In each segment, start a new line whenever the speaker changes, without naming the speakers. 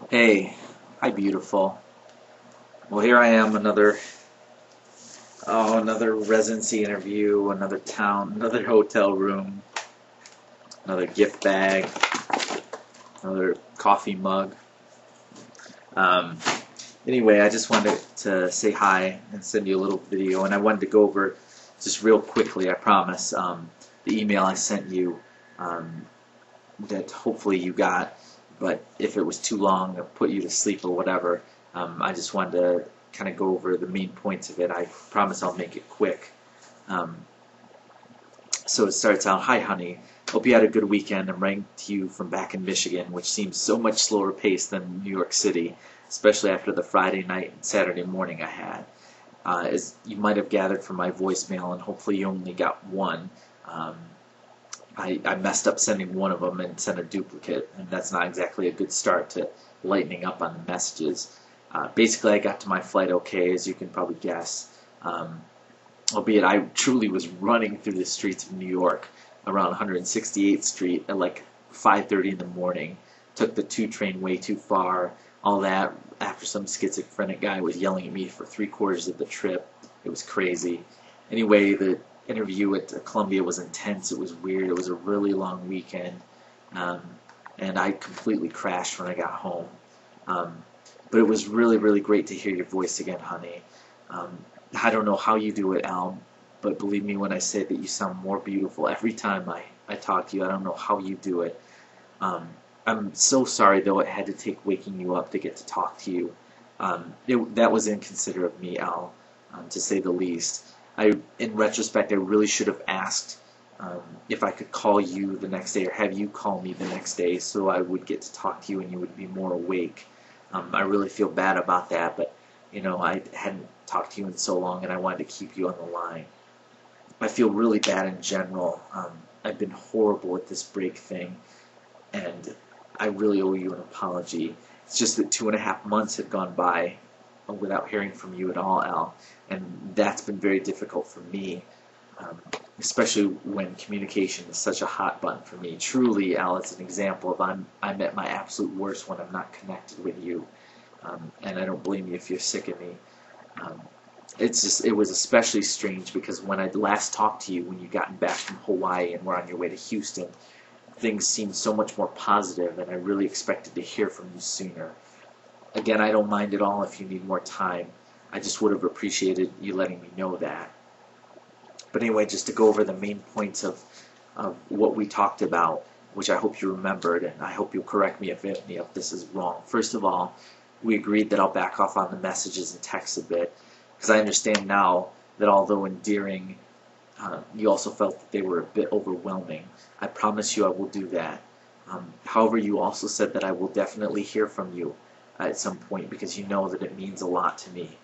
Hey, hi, beautiful. Well, here I am, another residency interview, another town, another hotel room, another gift bag, another coffee mug. Um, anyway, I just wanted to say hi and send you a little video, and I wanted to go over just real quickly, I promise, the email I sent you um, that hopefully you got, but if it was too long or put you to sleep or whatever, I just wanted to kind of go over the main points of it. I promise I'll make it quick. Um, so it starts out, "Hi, honey. Hope you had a good weekend. I'm writing to you from back in Michigan, which seems so much slower paced than New York City, especially after the Friday night and Saturday morning I had. As you might have gathered from my voicemail, and hopefully you only got one, um, I messed up sending one of them and sent a duplicate, and that's not exactly a good start to lightening up on the messages. Basically, I got to my flight okay, as you can probably guess. Um, Albeit I truly was running through the streets of New York around 168th Street at like 5:30 in the morning. Took the 2 train way too far. All that after some schizophrenic guy was yelling at me for 3/4 of the trip. It was crazy. Anyway, the interview at Columbia was intense. It was weird. It was a really long weekend, um, and I completely crashed when I got home. Um, but it was really, really great to hear your voice again, honey. Um, I don't know how you do it, Al, but believe me when I say that you sound more beautiful every time I talk to you. I don't know how you do it. Um, I'm so sorry, though, it had to take waking you up to get to talk to you. That was inconsiderate of me, Al, to say the least. In retrospect, I really should have asked if I could call you the next day or have you call me the next day so I would get to talk to you and you would be more awake. I really feel bad about that, but I hadn't talked to you in so long and I wanted to keep you on the line. I feel really bad in general. I've been horrible at this break thing, and I really owe you an apology. It's just that 2.5 months had gone by without hearing from you at all, Al, and that's been very difficult for me, um, especially when communication is such a hot button for me. Truly, Al, it's an example of I'm at my absolute worst when I'm not connected with you, and I don't blame you if you're sick of me. Um, it was especially strange because when I last talked to you, when you gotten back from Hawaii and were on your way to Houston, things seemed so much more positive, and I really expected to hear from you sooner. Again, I don't mind at all if you need more time. I just would have appreciated you letting me know that. But anyway, just to go over the main points of what we talked about, which I hope you remembered, and I hope you'll correct me if any of this is wrong. First of all, we agreed that I'll back off on the messages and texts a bit, because I understand now that although endearing, you also felt that they were a bit overwhelming. I promise you I will do that. However, you also said that I will definitely hear from you at some point because you know that it means a lot to me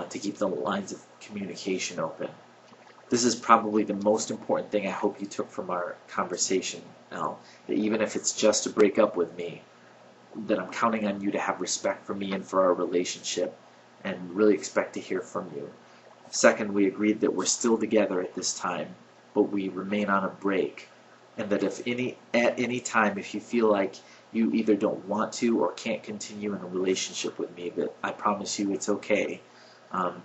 to keep the lines of communication open. This is probably the most important thing I hope you took from our conversation, Al, that even if it's just to break up with me, that I'm counting on you to have respect for me and for our relationship and really expect to hear from you. Second, we agreed that we're still together at this time, but we remain on a break, and that at any time if you feel like you either don't want to or can't continue in a relationship with me, that I promise you it's okay. Um,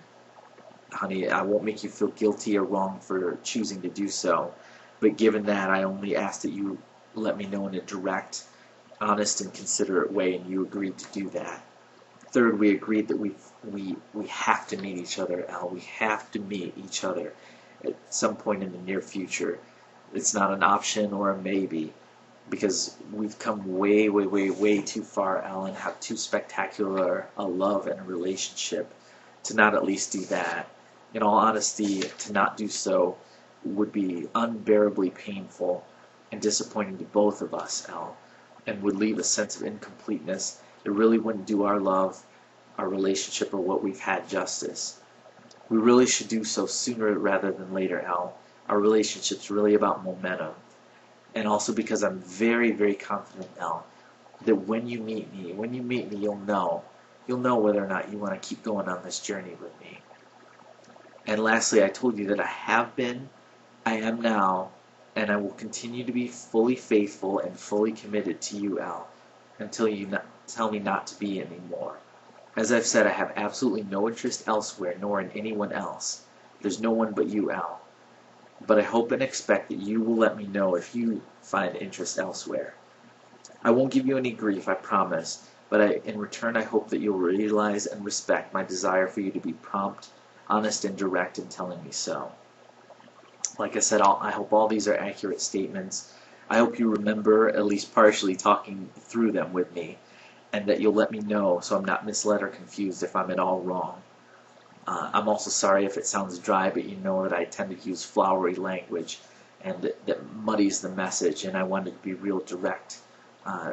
Honey, I won't make you feel guilty or wrong for choosing to do so, but given that, I only ask that you let me know in a direct, honest, and considerate way, and you agreed to do that. Third, we agreed that we have to meet each other, Al. We have to meet each other at some point in the near future. It's not an option or a maybe, because we've come way, way, way, way too far, Al, and have too spectacular a love and a relationship to not at least do that. In all honesty, to not do so would be unbearably painful and disappointing to both of us, Al, and would leave a sense of incompleteness. It really wouldn't do our love, our relationship, or what we've had justice. We really should do so sooner rather than later, Al. Our relationship's really about momentum. And also because I'm very, very confident, Al, that when you meet me, you'll know. You'll know whether or not you want to keep going on this journey with me. And lastly, I told you that I have been, I am now, and I will continue to be fully faithful and fully committed to you, Al. until you tell me not to be anymore. As I've said, I have absolutely no interest elsewhere, nor in anyone else. There's no one but you, Al. But I hope and expect that you will let me know if you find interest elsewhere. I won't give you any grief, I promise, but in return I hope that you'll realize and respect my desire for you to be prompt, honest, and direct in telling me so. Like I said, I hope all these are accurate statements. I hope you remember at least partially talking through them with me, and that you'll let me know so I'm not misled or confused if I'm at all wrong. I'm also sorry if it sounds dry, but you know that I tend to use flowery language, and that muddies the message, and I wanted to be real direct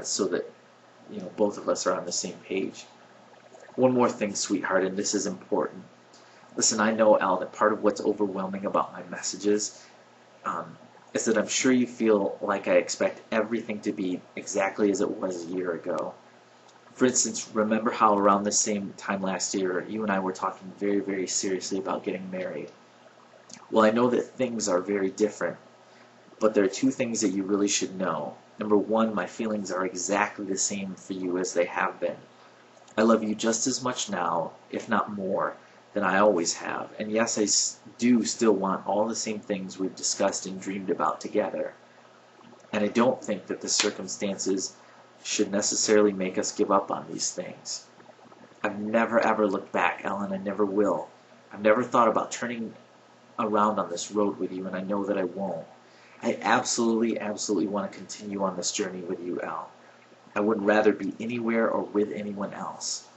so that both of us are on the same page. One more thing, sweetheart, and this is important. Listen, I know, Al, that part of what's overwhelming about my messages is that I'm sure you feel like I expect everything to be exactly as it was a year ago. For instance, remember how around the same time last year, you and I were talking very, very seriously about getting married? Well, I know that things are very different, but there are two things that you really should know. Number one, my feelings are exactly the same for you as they have been. I love you just as much now, if not more, than I always have. And yes, I do still want all the same things we've discussed and dreamed about together. And I don't think that the circumstances should necessarily make us give up on these things. I've never ever looked back, Ellen, I never will. I've never thought about turning around on this road with you, and I know that I won't. I absolutely, absolutely want to continue on this journey with you, Al. I wouldn't rather be anywhere or with anyone else.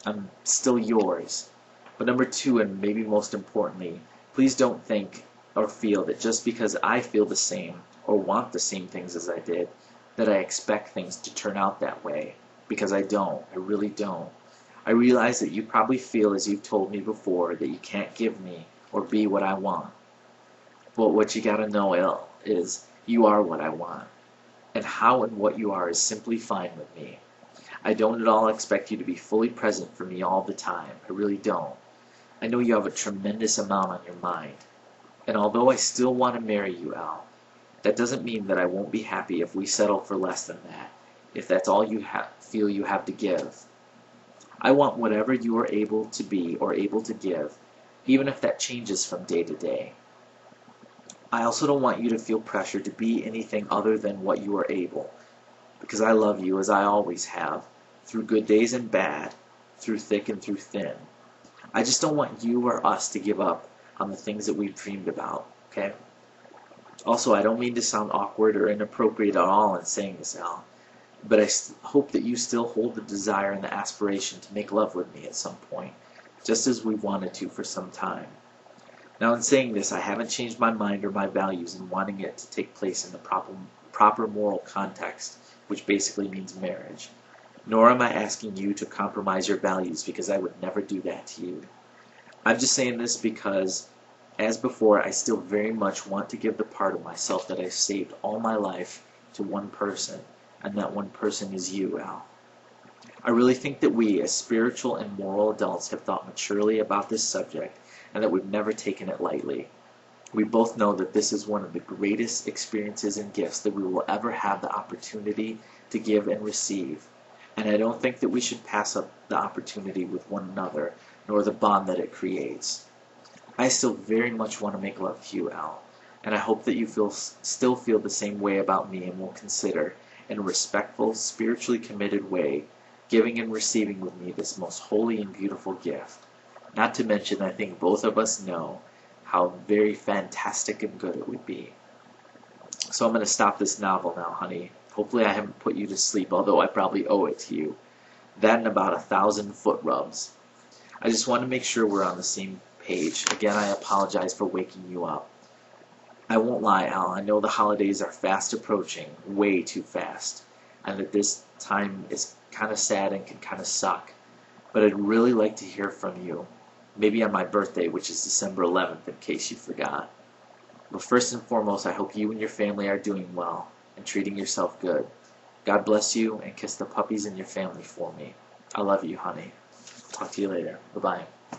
I'm still yours. But number two, and maybe most importantly, please don't think or feel that just because I feel the same or want the same things as I did, that I expect things to turn out that way, because I don't. I really don't. I realize that you probably feel, as you've told me before, that you can't give me or be what I want. But what you gotta know, El, is you are what I want. And how and what you are is simply fine with me. I don't at all expect you to be fully present for me all the time. I really don't. I know you have a tremendous amount on your mind. And although I still want to marry you, Al, that doesn't mean that I won't be happy if we settle for less than that, if that's all you feel you have to give. I want whatever you are able to be or able to give, even if that changes from day to day. I also don't want you to feel pressure to be anything other than what you are able, because I love you as I always have, through good days and bad, through thick and through thin. I just don't want you or us to give up on the things that we've dreamed about, okay? Also, I don't mean to sound awkward or inappropriate at all in saying this, Al, but I hope that you still hold the desire and the aspiration to make love with me at some point, just as we wanted to for some time. Now, in saying this, I haven't changed my mind or my values in wanting it to take place in the proper moral context, which basically means marriage. Nor am I asking you to compromise your values, because I would never do that to you. I'm just saying this because, as before, I still very much want to give the part of myself that I've saved all my life to one person, and that one person is you, Al. I really think that we, as spiritual and moral adults, have thought maturely about this subject, and that we've never taken it lightly. We both know that this is one of the greatest experiences and gifts that we will ever have the opportunity to give and receive, and I don't think that we should pass up the opportunity with one another, nor the bond that it creates. I still very much want to make love to you, Al, and I hope that you still feel the same way about me, and will consider, in a respectful, spiritually committed way, giving and receiving with me this most holy and beautiful gift. Not to mention, I think both of us know how very fantastic and good it would be. So I'm going to stop this novel now, honey. Hopefully I haven't put you to sleep, although I probably owe it to you. That and about 1,000 foot rubs. I just want to make sure we're on the same page. Again, I apologize for waking you up. I won't lie, Al. I know the holidays are fast approaching, way too fast, and that this time is kind of sad and can kind of suck. But I'd really like to hear from you. Maybe on my birthday, which is December 11th, in case you forgot. But first and foremost, I hope you and your family are doing well and treating yourself good. God bless you, and kiss the puppies in your family for me. I love you, honey. Talk to you later. Bye-bye.